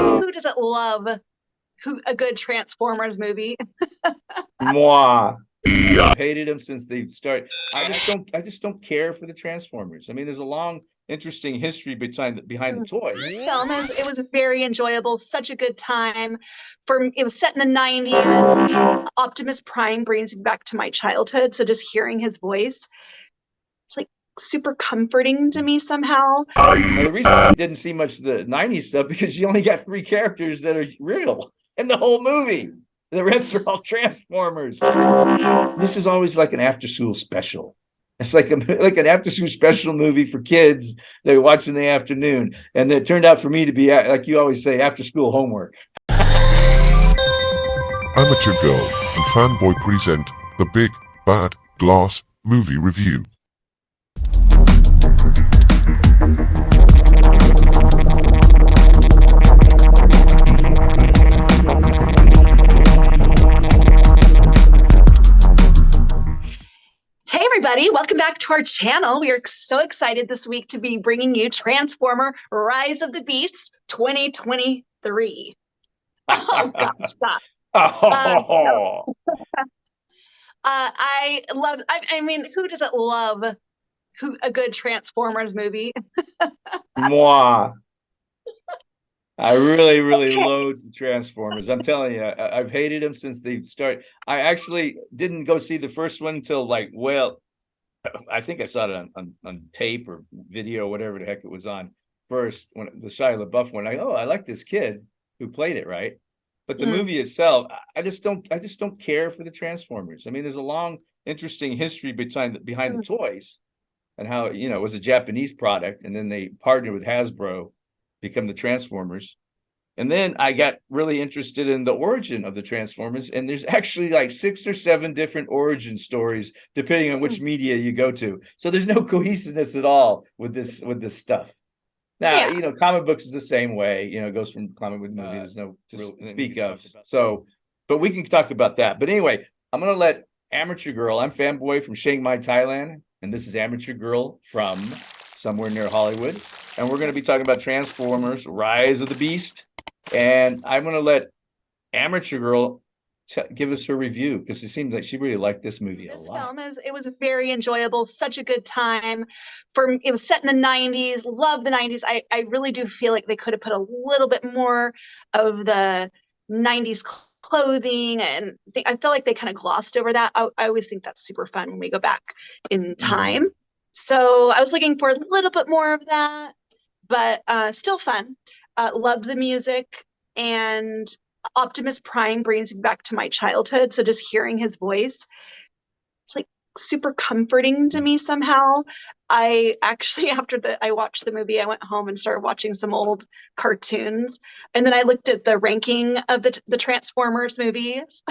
mean, who doesn't love a good Transformers movie? Moi. I've hated them since they started. I just don't care for the Transformers. I mean, there's a long, interesting history behind the toys. Film is it was very enjoyable, such a good time. It was set in the 90s, and Optimus Prime brings me back to my childhood. So just hearing his voice, it's like super comforting to me somehow. Now, the reason I didn't see much of the 90s stuff because you only got three characters that are real in the whole movie. The rest are all Transformers. This is always like an after-school special. It's like an after-school special movie for kids that we watch in the afternoon. And it turned out for me to be, like you always say, after-school homework. Amateur Girl and Fanboy present the Big Bad Glass Movie Review. Hey everybody, welcome back to our channel. We are so excited this week to be bringing you Transformer Rise of the Beast 2023. Oh God, stop. Oh. I mean, who doesn't love a good Transformers movie? Moi. I really Okay. loathe the Transformers. I'm telling you, I've hated them since they started. I actually didn't go see the first one until I think I saw it on tape or video, whatever the heck it was on first, when the Shia LaBeouf one. I like this kid who played it, right? But the movie itself, I just don't care for the Transformers. I mean, there's a long, interesting history behind the toys and how, it was a Japanese product, and then they partnered with Hasbro, become the Transformers. And then I got really interested in the origin of the Transformers, and there's actually like 6 or 7 different origin stories depending on which media you go to. So there's no cohesiveness at all with this stuff. Now, Yeah. comic books is the same way. It goes from comic book movie. There's no to speak of. So, but we can talk about that. But anyway, I'm gonna let Amateur Girl. I'm Fanboy from Chiang Mai, Thailand, and this is Amateur Girl from somewhere near Hollywood. And we're going to be talking about Transformers Rise of the Beast. And I'm going to let Amateur Girl give us her review, because it seems like she really liked this movie a lot. It was very enjoyable, such a good time. It was set in the 90s, love the 90s. I really do feel like they could have put a little bit more of the 90s clothing, and I feel like they kind of glossed over that. I always think that's super fun when we go back in time. So I was looking for a little bit more of that, but still fun. Loved the music, and Optimus Prime brings me back to my childhood. So just hearing his voice, it's like super comforting to me somehow. I actually, after I watched the movie, I went home and started watching some old cartoons. And then I looked at the ranking of the Transformers movies.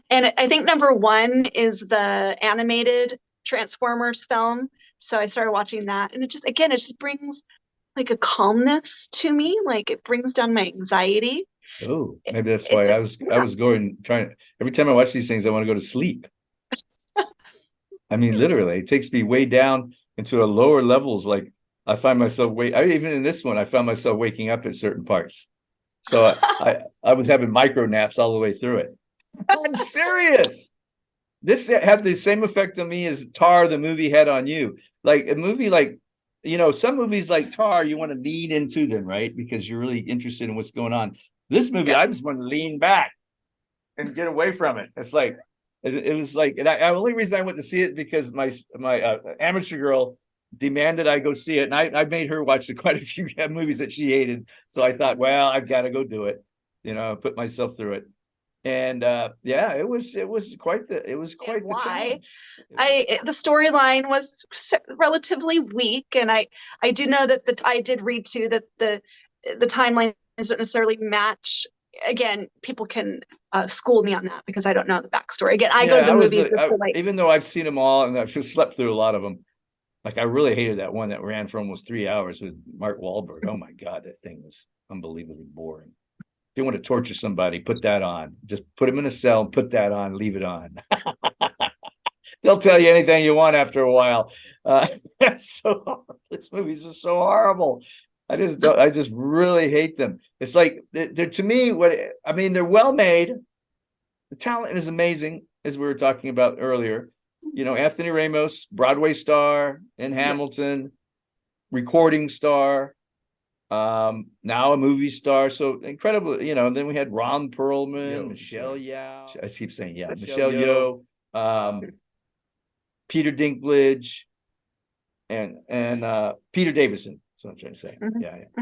And I think number 1 is the animated Transformers film. So I started watching that, and it just brings like a calmness to me. Like it brings down my anxiety. Oh, maybe that's why I was trying. Every time I watch these things, I want to go to sleep. I mean, literally, it takes me way down into the lower levels. Like I find myself even in this one, I found myself waking up at certain parts. So I was having micro naps all the way through it. I'm serious. This had the same effect on me as Tar, the movie, had on you. Like a movie like, some movies like Tar, you want to lean into them, right? Because you're really interested in what's going on. This movie, I just want to lean back and get away from it. It's like, it was like, and the only reason I went to see it because my Amateur Girl demanded I go see it. And I made her watch quite a few movies that she hated. So I thought, well, I've got to go do it, put myself through it. And it was quite the challenge. The storyline was relatively weak, and I do know that I did read too that the timeline doesn't necessarily match. Again, people can school me on that because I don't know the backstory. Again, I go to the movies just to like. Even though I've seen them all and I've slept through a lot of them, like I really hated that one that ran for almost 3 hours with Mark Wahlberg. Oh my God, that thing was unbelievably boring. If you want to torture somebody, put that on. Just put them in a cell, put that on, leave it on. They'll tell you anything you want after a while. This movie's just so horrible. I just don't. I just really hate them. It's like they're to me. They're well made. The talent is amazing, as we were talking about earlier. Anthony Ramos, Broadway star in Hamilton, recording star, now a movie star. So incredible. Then we had Ron Perlman, Michelle Yeoh. I keep saying Michelle Yeoh, Peter Dinklage, and Peter Davison. That's what I'm trying to say.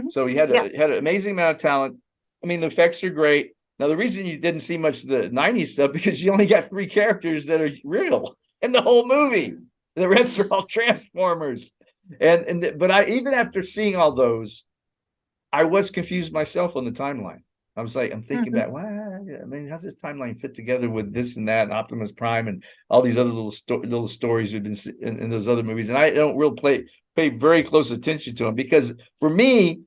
So he had an amazing amount of talent. The effects are great. Now, the reason you didn't see much of the 90s stuff, because you only got 3 characters that are real in the whole movie. The rest are all Transformers. But even after seeing all those, I was confused myself on the timeline. I'm thinking back, how's this timeline fit together with this and that, and Optimus Prime, and all these other little stories we've been in those other movies, and I don't really pay very close attention to them, because for me,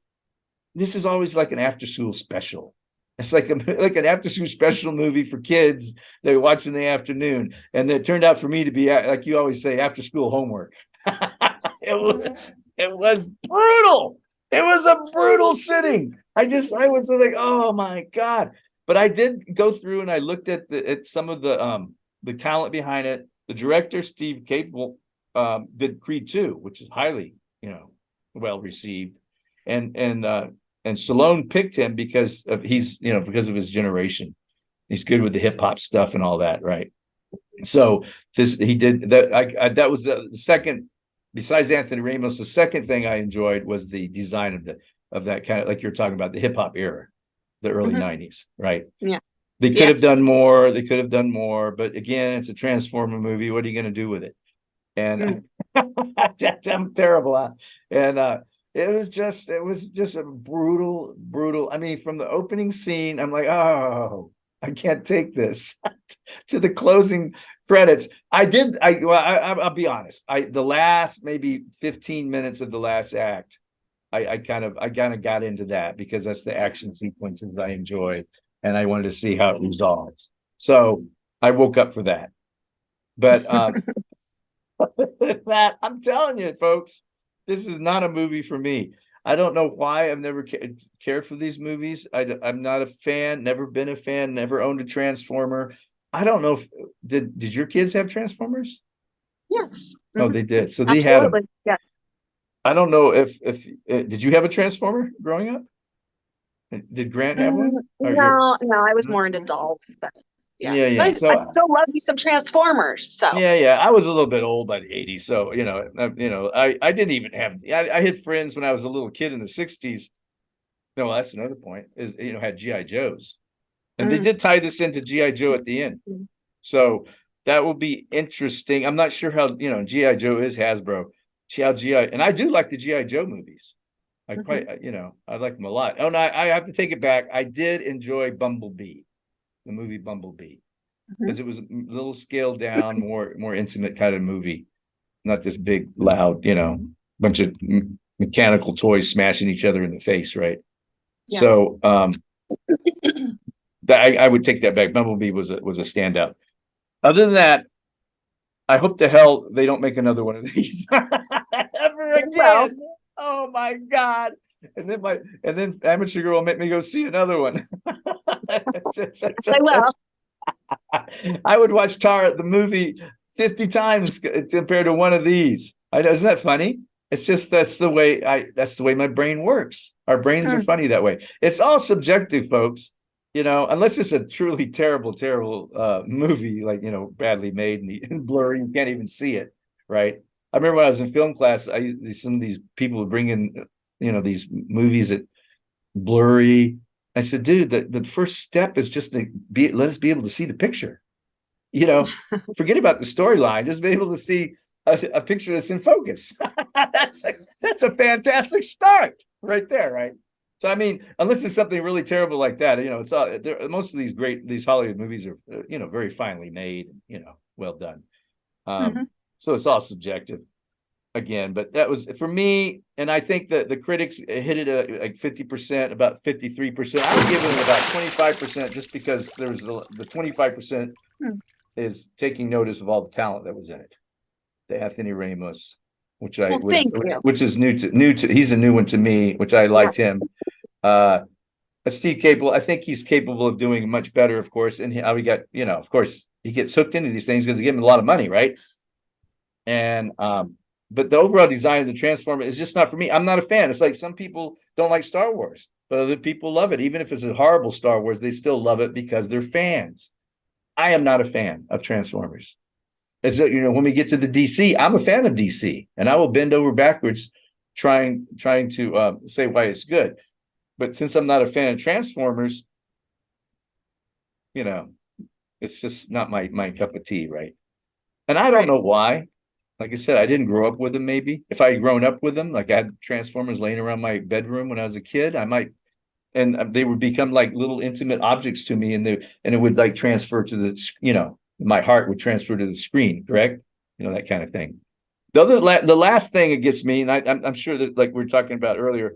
this is always like an after-school special. It's like an after-school special movie for kids they watch in the afternoon, and it turned out for me to be, like you always say, after-school homework. It was brutal. It was a brutal sitting. I was like, oh my God. But I did go through and I looked at some of the talent behind it. The director, Steve Capel, did Creed 2, which is highly, well received. And Stallone picked him because of because of his generation. He's good with the hip hop stuff and all that, right? So he did that. That was the second. Besides Anthony Ramos, the second thing I enjoyed was the design of that kind of, like you're talking about, the hip hop era, the early 90s, right? Yeah. They could have done more. But again, it's a Transformer movie. What are you going to do with it? And I'm terrible. And it was just a brutal. From the opening scene, I'm like, oh, I can't take this to the closing credits. I'll be honest. The last maybe 15 minutes of the last act, I kind of got into that because that's the action sequences I enjoy, and I wanted to see how it resolves. So I woke up for that. But that, I'm telling you, folks, this is not a movie for me. I don't know why. I've never cared for these movies. I'm not a fan, never been a fan, never owned a Transformer. I don't know if did your kids have Transformers? Yes. Oh, they did. So they had them. Yes. I don't know if did you have a Transformer growing up? Did Grant have one? No, I was more into dolls, but yeah. But So I still love me some Transformers. So yeah. I was a little bit old by the 80s, so I didn't even have. I had friends when I was a little kid in the 60s. No, that's another point. Is had GI Joes, and they did tie this into GI Joe at the end. So that will be interesting. I'm not sure how GI Joe is Hasbro. How GI, and I do like the GI Joe movies. I quite I like them a lot. Oh no, I have to take it back. I did enjoy Bumblebee, the movie Bumblebee, because it was a little scaled down, more intimate kind of movie, not this big loud bunch of mechanical toys smashing each other in the face, right? Yeah. So I would take that back. Bumblebee was a standout. Other than that, I hope to hell they don't make another one of these ever again. Well, oh my God. And then Amateur Girl will make me go see another one. Yes, I will. I would watch the movie 50 times compared to one of these. Isn't that funny? It's just that's the way my brain works. Our brains are funny that way. It's all subjective, folks. Unless it's a truly terrible movie, like badly made and blurry, you can't even see it, right? I remember when I was in film class, some of these people would bring in these movies that blurry. I said, dude, the first step is just to let us be able to see the picture. Forget about the storyline. Just be able to see a picture that's in focus. That's a fantastic start right there, right? So unless it's something really terrible like that, it's all. Most of these Hollywood movies are, very finely made, well done. So it's all subjective, again. But that was for me, and I think that the critics hit it at like 50%, about 53%. I would give it about 25%, just because there's the 25% is taking notice of all the talent that was in it. The Anthony Ramos, Thank you. which is new to he's a new one to me, which I liked him. Steve capable. I think he's capable of doing much better, of course. And how we got, of course, he gets hooked into these things because they give him a lot of money, right? And but the overall design of the Transformer is just not for me. I'm not a fan. It's like some people don't like Star Wars, but other people love it. Even if it's a horrible Star Wars, they still love it because they're fans. I am not a fan of Transformers. As when we get to the DC, I'm a fan of DC, and I will bend over backwards trying to say why it's good. But since I'm not a fan of Transformers, it's just not my cup of tea, right? And I don't know why. Like I said, I didn't grow up with them. Maybe if I had grown up with them, like I had Transformers laying around my bedroom when I was a kid, I might, and they would become like little intimate objects to me, and it would like transfer to the, my heart would transfer to the screen, correct? That kind of thing. The last thing that gets me, and I'm sure that, like we were talking about earlier,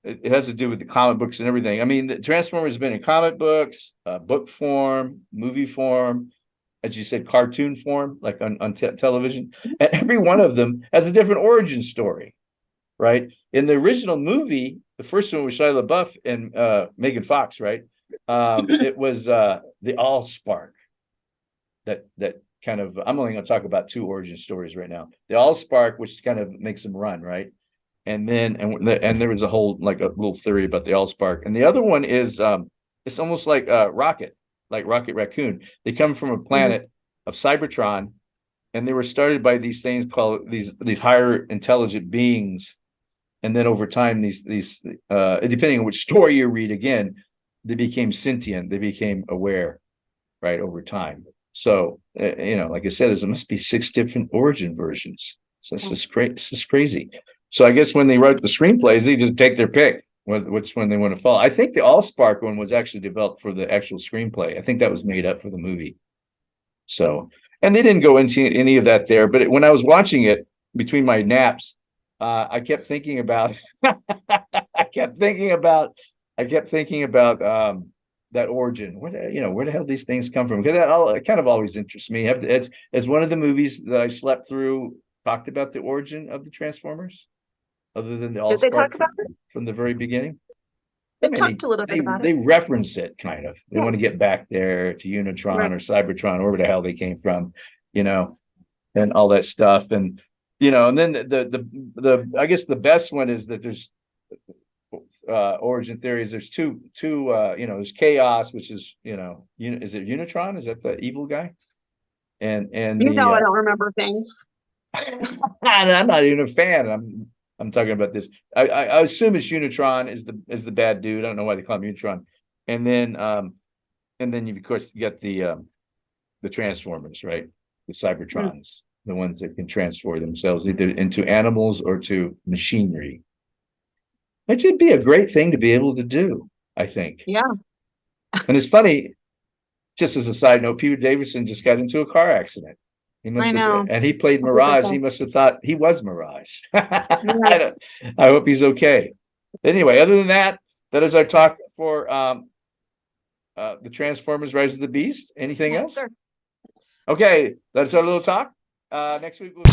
it has to do with the comic books and everything. I mean, the Transformers has been in comic books, book form, movie form, as you said, cartoon form, like on television. And every one of them has a different origin story, right? In the original movie, the first one was Shia LaBeouf and Megan Fox, right? It was the Allspark that kind of, I'm only going to talk about 2 origin stories right now. The Allspark, which kind of makes them run, right? And then and there was a whole like a little theory about the Allspark. And the other one is it's almost like Rocket Raccoon. They come from a planet of Cybertron, and they were started by these things called these higher intelligent beings. And then over time, these depending on which story you read, again, they became sentient. They became aware, right, over time. So like I said, there must be 6 different origin versions. So this is crazy. So I guess when they wrote the screenplays, they just take their pick, which one they want to follow. I think the Allspark one was actually developed for the actual screenplay. I think that was made up for the movie. So, and they didn't go into any of that there. But when I was watching it between my naps, I kept thinking about, that origin. Where the hell these things come from? Because it kind of always interests me. As one of the movies that I slept through talked about the origin of the Transformers, other than the Allspark. Did they talk about it from the very beginning? They talked a little bit about it. They reference it kind of. They want to get back there to Unitron or Cybertron, or wherever the hell they came from, and all that stuff. And and then the I guess the best one is that there's origin theories. There's two there's Chaos, which is is it Unitron? Is that the evil guy? And I don't remember things. I'm not even a fan. I'm talking about this. I assume it's Unitron is the bad dude. I don't know why they call him Unitron. And then you of course get the Transformers, right? The Cybertrons, the ones that can transform themselves either into animals or to machinery. It should be a great thing to be able to do, I think. Yeah. And it's funny, just as a side note, Peter Davison just got into a car accident. He must have, and he played Mirage. He must have thought he was Mirage. I hope he's okay. Anyway, other than that is our talk for the Transformers: Rise of the Beast. Anything else? Sir. Okay, that's our little talk. Next week we'll